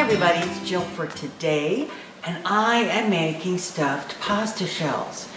everybody, it's Jill for today, and I am making stuffed pasta shells.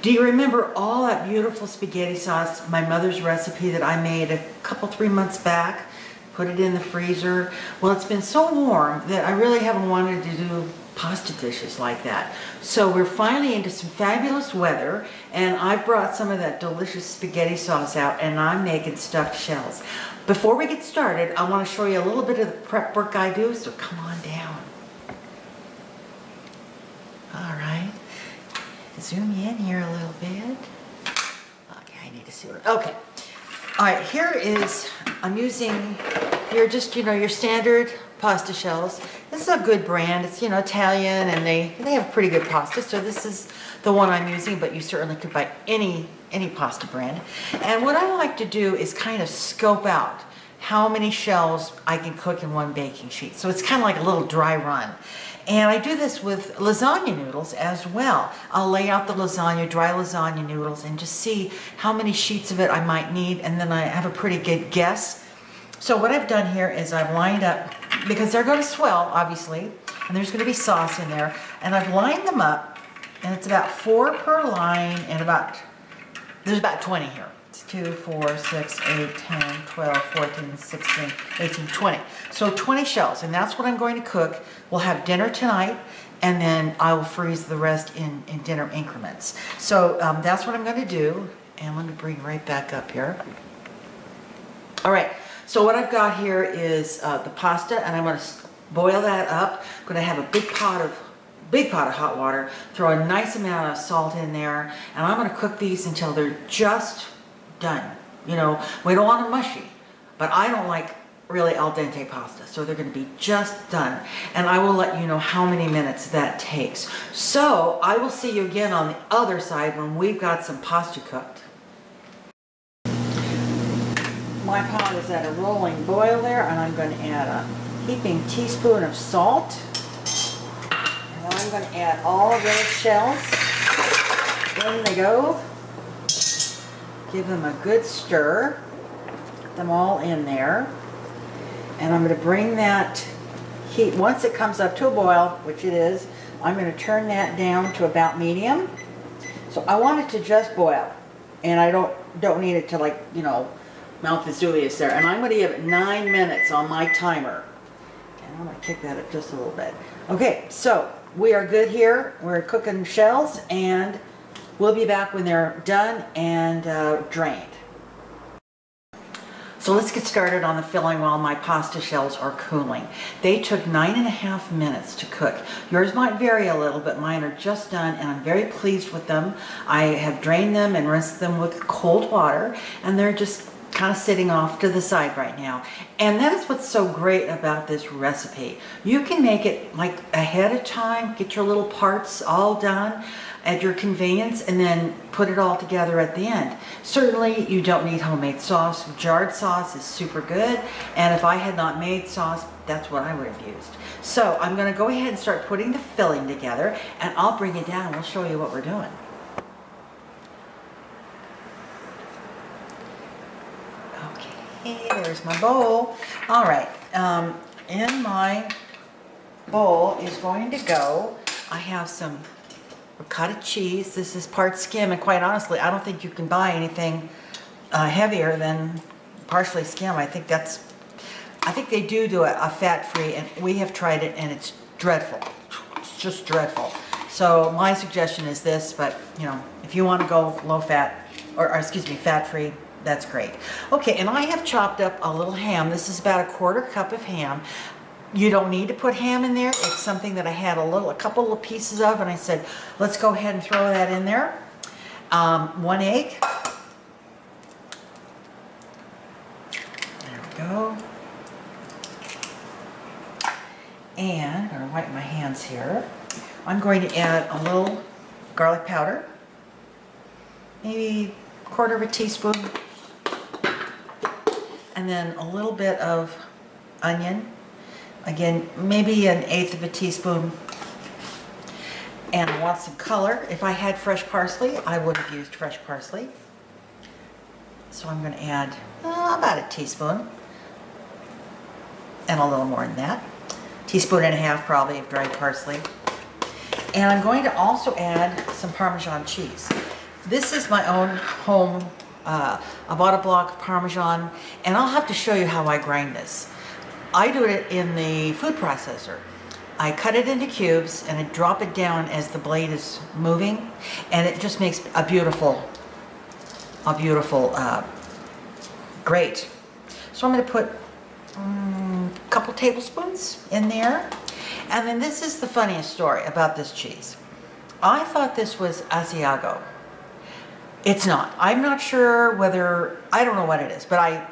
Do you remember all that beautiful spaghetti sauce, my mother's recipe that I made a couple, 3 months back? Put it in the freezer. Well, it's been so warm that I really haven't wanted to do pasta dishes like that. So we're finally into some fabulous weather, and I've brought some of that delicious spaghetti sauce out, and I'm making stuffed shells. Before we get started, I want to show you a little bit of the prep work I do, so come on down. All right, zoom in here a little bit. Okay, I need to see what, okay. All right, here is, I'm using your your standard pasta shells. This is a good brand. It's, Italian, and they have pretty good pasta. So this is the one I'm using, but you certainly could buy any pasta brand. And what I like to do is kind of scope out how many shells I can cook in one baking sheet. So it's kind of like a little dry run. And I do this with lasagna noodles as well. I'll lay out the dry lasagna noodles, and just see how many sheets of it I might need, and then I have a pretty good guess. So what I've done here is I've lined up, because they're going to swell, obviously, and there's going to be sauce in there, and I've lined them up, and it's about 4 per line, and there's about 20 here. It's 2, 4, 6, 8, 10, 12, 14, 16, 18, 20. So 20 shells, and that's what I'm going to cook. We'll have dinner tonight, and then I will freeze the rest in dinner increments. So that's what I'm going to do, and let me bring right back up here. All right, so what I've got here is the pasta, and I'm going to boil that up. I'm going to have a big pot of hot water, throw a nice amount of salt in there, and I'm going to cook these until they're just done. We don't want them mushy, but I don't like really al dente pasta, so they're going to be just done, and I will let you know how many minutes that takes. So I will see you again on the other side when we've got some pasta cooked. My pot is at a rolling boil there, and I'm going to add a heaping teaspoon of salt. And I'm going to add all of those shells. In they go. Give them a good stir. Put them all in there. And I'm going to bring that heat, once it comes up to a boil, which it is, I'm going to turn that down to about medium. So I want it to just boil. And I don't need it to, melt Vesuvius there. And I'm going to give it 9 minutes on my timer. And I'm going to kick that up just a little bit. Okay, so we are good here. We're cooking shells, and we'll be back when they're done and drained. So let's get started on the filling while my pasta shells are cooling. They took 9.5 minutes to cook. Yours might vary a little, but mine are just done, and I'm very pleased with them. I have drained them and rinsed them with cold water, and they're just kind of sitting off to the side right now. And that is what's so great about this recipe. You can make it like ahead of time, get your little parts all done at your convenience, and then put it all together at the end. Certainly you don't need homemade sauce. Jarred sauce is super good, and if I had not made sauce, that's what I would have used. So I'm going to go ahead and start putting the filling together, and I'll bring it down and we'll show you what we're doing. Okay, there's my bowl. All right, in my bowl is going to go, I have some ricotta cheese. This is part-skim, and quite honestly, I don't think you can buy anything heavier than parsley skim. I think they do a fat-free, and we have tried it, and it's dreadful. It's just dreadful. So my suggestion is this, but if you want to go low-fat, or excuse me, fat-free, that's great. Okay, and I have chopped up a little ham. This is about a 1/4 cup of ham. You don't need to put ham in there. It's something that I had a couple of pieces of, and I said, let's go ahead and throw that in there. 1 egg. There we go. And I'm going to wipe my hands here. I'm going to add a little garlic powder, maybe 1/4 teaspoon, and then a little bit of onion. Again, maybe 1/8 teaspoon. And I want some color. If I had fresh parsley, I would have used fresh parsley. So I'm going to add about a teaspoon, and a little more than that. teaspoon and a half probably of dried parsley. And I'm going to also add some Parmesan cheese. This is my own home, I bought a block of Parmesan, and I'll have to show you how I grind this. I do it in the food processor. I cut it into cubes and I drop it down as the blade is moving, and it just makes a beautiful grate. So I'm going to put a couple tablespoons in there. And then this is the funniest story about this cheese. I thought this was Asiago. It's not. I'm not sure whether, I don't know what it is, but I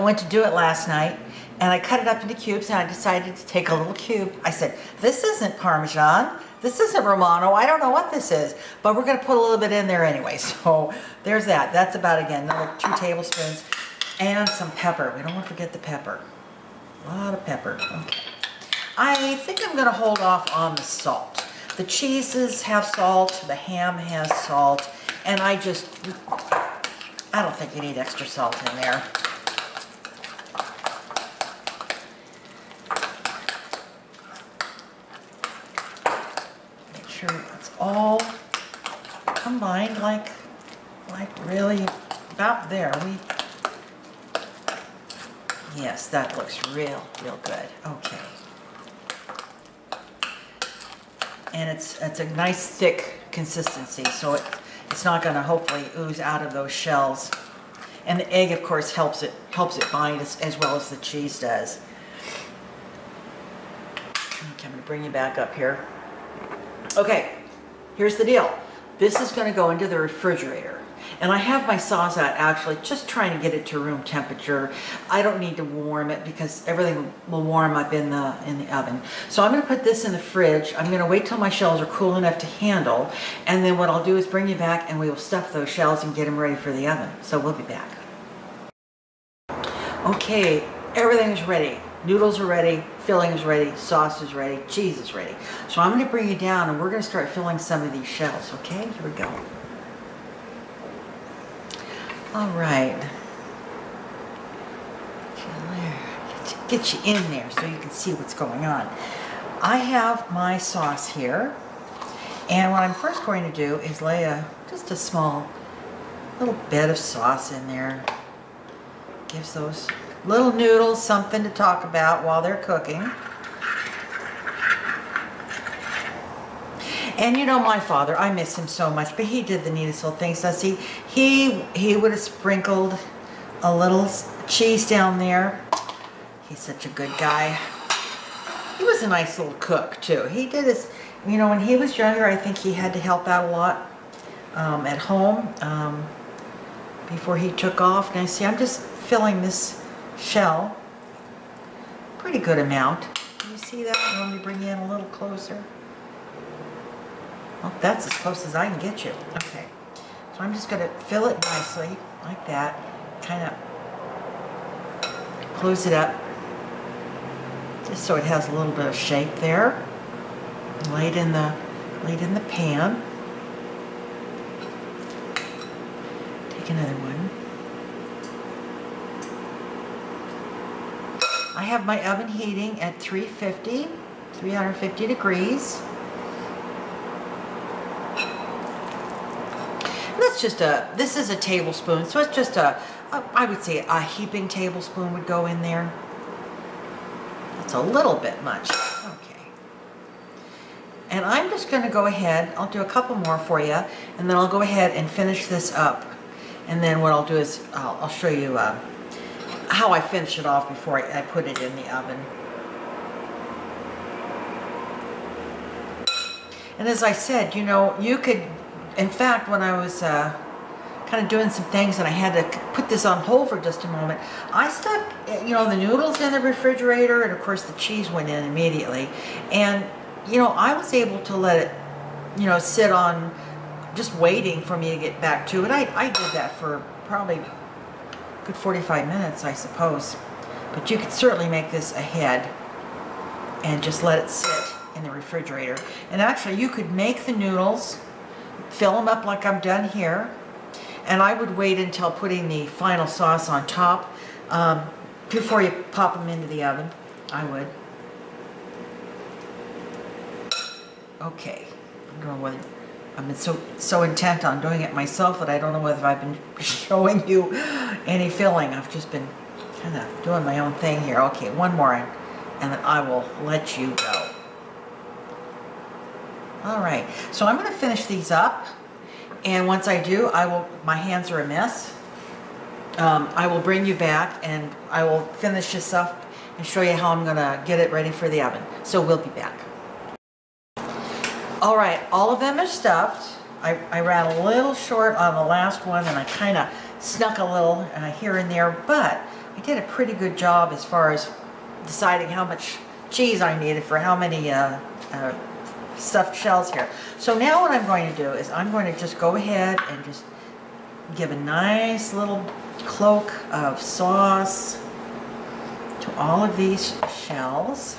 went to do it last night and I cut it up into cubes and I decided to take a little cube. I said, this isn't Parmesan. This isn't Romano. I don't know what this is, but we're going to put a little bit in there anyway. So there's that. That's about, again, another 2 tablespoons and some pepper. We don't want to forget the pepper. A lot of pepper. Okay. I think I'm going to hold off on the salt. The cheeses have salt, the ham has salt, and I don't think you need extra salt in there. Make sure it's all combined like really about there. Yes, that looks real good. Okay. And it's a nice thick consistency, so it's not going to hopefully ooze out of those shells. And the egg, of course, helps it bind as well as the cheese does. Okay, I'm going to bring you back up here. Okay, here's the deal. This is going to go into the refrigerator. And I have my sauce out actually just trying to get it to room temperature. I don't need to warm it because everything will warm up in the oven. So I'm going to put this in the fridge. I'm going to wait till my shells are cool enough to handle. And then what I'll do is bring you back and we will stuff those shells and get them ready for the oven. So we'll be back. Okay, everything is ready. Noodles are ready, filling is ready, sauce is ready, cheese is ready. So I'm going to bring you down and we're going to start filling some of these shells. Okay, here we go. All right, get you in there so you can see what's going on. I have my sauce here, and what I'm first going to do is lay just a small little bit of sauce in there. Gives those little noodles something to talk about while they're cooking. And you know my father, I miss him so much, but he did the neatest little things. So see, he would have sprinkled a little cheese down there. He's such a good guy. He was a nice little cook too. He did his, you know, when he was younger, I think he had to help out a lot at home before he took off. Now see, I'm just filling this shell, pretty good amount. Can you see that? Let me bring you in a little closer. Well, that's as close as I can get you. Okay, so I'm just going to fill it nicely, like that. Kind of close it up, just so it has a little bit of shape there. Lay it in the pan. Take another one. I have my oven heating at 350 degrees. This is a tablespoon, so it's just I would say a heaping tablespoon would go in there. That's a little bit much. Okay. And I'm just going to go ahead, I'll do a couple more for you, and then I'll go ahead and finish this up. And then what I'll do is I'll show you how I finish it off before I put it in the oven. And as I said, you know, you could, in fact, when I was kind of doing some things and I had to put this on hold for just a moment, I stuck, you know, the noodles in the refrigerator, and of course the cheese went in immediately. And, you know, I was able to let it, you know, sit on, just waiting for me to get back to it. I did that for probably a good 45 minutes, I suppose. But you could certainly make this ahead and just let it sit in the refrigerator. And actually, you could make the noodles, fill them up like I've done here, and I would wait until putting the final sauce on top before you pop them into the oven. I would. Okay, I don't know whether I'm so intent on doing it myself that I don't know whether I've been showing you any filling. I've just been kind of doing my own thing here. Okay, one more, and then I will let you go. All right, so I'm going to finish these up, and once I do, my hands are a mess. I will bring you back, and I will finish this up and show you how I'm going to get it ready for the oven. So we'll be back. All right, all of them are stuffed. I ran a little short on the last one, and I kind of snuck a little here and there, but I did a pretty good job as far as deciding how much cheese I needed for how many stuffed shells here. So now what I'm going to do is I'm going to just go ahead and just give a nice little cloak of sauce to all of these shells.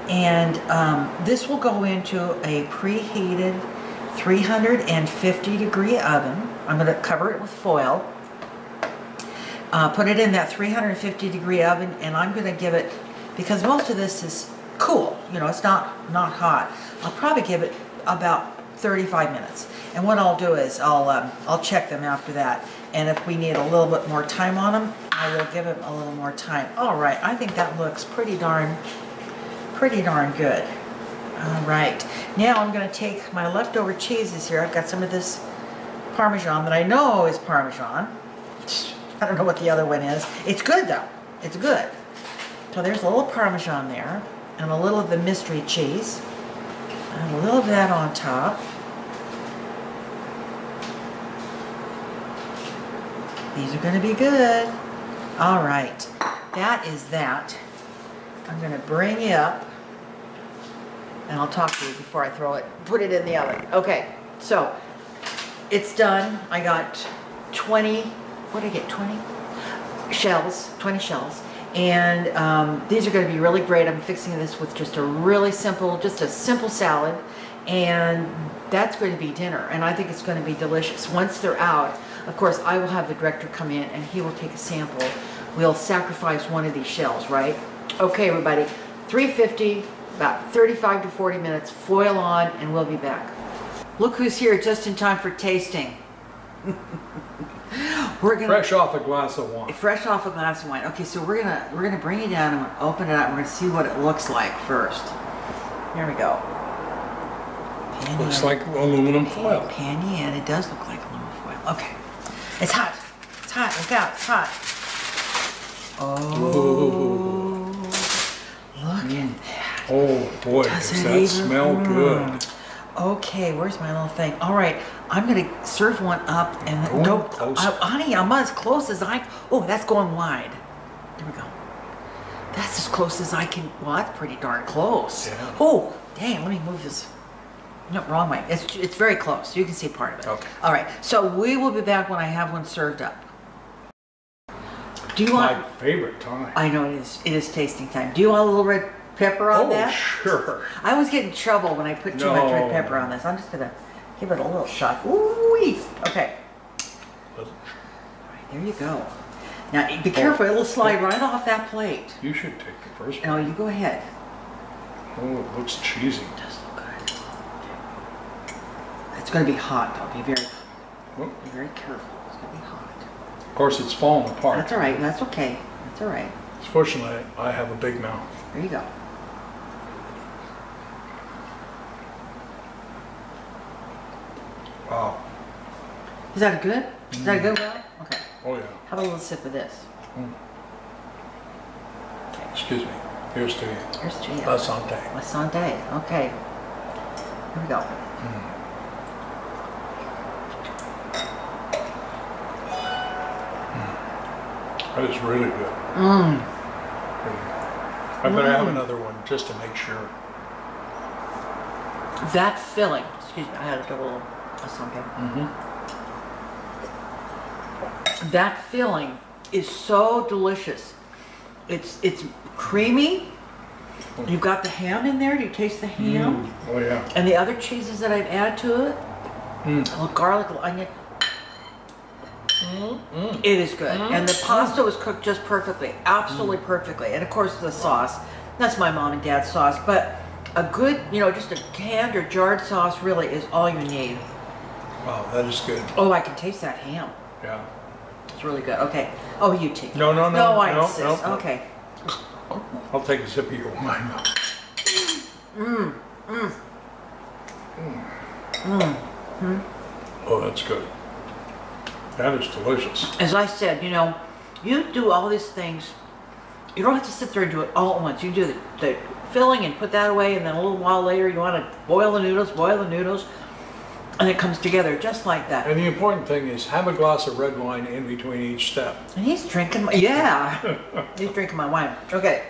And this will go into a preheated 350-degree oven. I'm going to cover it with foil. Put it in that 350-degree oven, and I'm going to give it, because most of this is cool, you know, it's not hot. I'll probably give it about 35 minutes. And what I'll do is I'll check them after that. And if we need a little bit more time on them, I will give them a little more time. All right, I think that looks pretty darn good. All right, now I'm going to take my leftover cheeses here. I've got some of this Parmesan that I know is Parmesan. I don't know what the other one is. It's good though. It's good. So there's a little Parmesan there, and a little of the mystery cheese, and a little of that on top. These are going to be good. All right, that is that. I'm going to bring you up, and I'll talk to you before I put it in the oven. Okay, so it's done. I got 20, what did I get, 20 shells. And these are going to be really great. I'm fixing this with just a simple salad. And that's going to be dinner. And I think it's going to be delicious. Once they're out, of course, I will have the director come in and he will take a sample. We'll sacrifice one of these shells, right? Okay, everybody, 350, about 35 to 40 minutes, foil on, and we'll be back. Look who's here just in time for tasting. Fresh off a glass of wine. Fresh off a glass of wine. Okay, so we're gonna bring it down and we're gonna open it up and we're gonna see what it looks like first. Here we go. Looks like aluminum foil. Panny, and it does look like aluminum foil. Okay. It's hot. It's hot. Look out. It's hot. Oh. Ooh. Look at that. Oh boy, does that smell good. Okay, where's my little thing? All right, I'm gonna serve one up and go closer. Honey, I'm as close as oh, that's going wide. There we go. That's as close as I can. Well, that's pretty darn close. Yeah. Oh, dang, let me move this. No, wrong way. It's very close. You can see part of it. Okay. All right, so we will be back when I have one served up. Do you want? My favorite time. I know it is. It is tasting time. Do you want a little red pepper on that? Oh, sure. I always get in trouble when I put too much red pepper on this. I'm just gonna give it a little shot. Ooh-wee. Okay. All right, there you go. Now be careful; it'll slide right off that plate. You should take the first one. No, you go ahead. Oh, it looks cheesy. It does look good. It's going to be hot, though. Be very careful. It's going to be hot. Of course, it's falling apart. That's all right. That's okay. That's all right. Fortunately, I have a big mouth. There you go. Wow. Is that good? Is that a good one? Okay. Oh, yeah. Have a little sip of this. Okay. Excuse me. Here's to you. Here's to you. La santé. La santé. Okay. Here we go. That is really good. I better have another one just to make sure. That filling, excuse me, I had to do a little something. That filling is so delicious. It's creamy. You've got the ham in there. Do you taste the ham? Oh yeah. And the other cheeses that I've added to it. A little garlic, a little onion. It is good. And the pasta was cooked just perfectly, absolutely perfectly. And of course the sauce, that's my mom and dad's sauce, but a good, you know, just a canned or jarred sauce really is all you need. Wow, that is good. Oh, I can taste that ham. Yeah. It's really good. Okay. Oh, you take it. No, I no, insist. no. Okay. I'll take a sip of your wine. Oh, that's good. That is delicious. As I said, you know, you do all these things. You don't have to sit there and do it all at once. You do the filling and put that away, and then a little while later you want to boil the noodles, and it comes together just like that. And the important thing is have a glass of red wine in between each step. And he's drinking my, yeah, he's drinking my wine. Okay.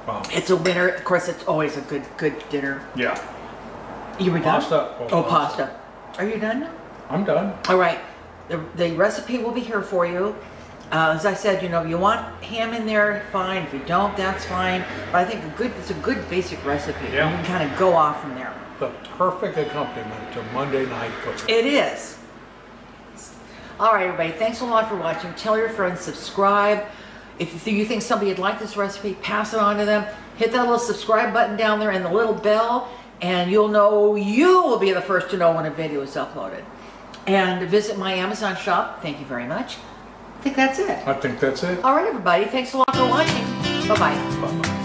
Wow. It's a winner. Of course, it's always a good dinner. Yeah. You were done? Pasta. Oh, pasta. Are you done now? I'm done. All right. The recipe will be here for you. As I said, you know, you want ham in there, fine. If you don't, that's fine. But I think it's a good basic recipe. Yeah. You can kind of go off from there. The perfect accompaniment to Monday night cooking. It is. All right, everybody. Thanks a lot for watching. Tell your friends, subscribe. If you think somebody would like this recipe, pass it on to them. Hit that little subscribe button down there and the little bell, and you will be the first to know when a video is uploaded. And visit my Amazon shop. Thank you very much. I think that's it. I think that's it. All right, everybody. Thanks a lot for watching. Bye-bye. Bye-bye.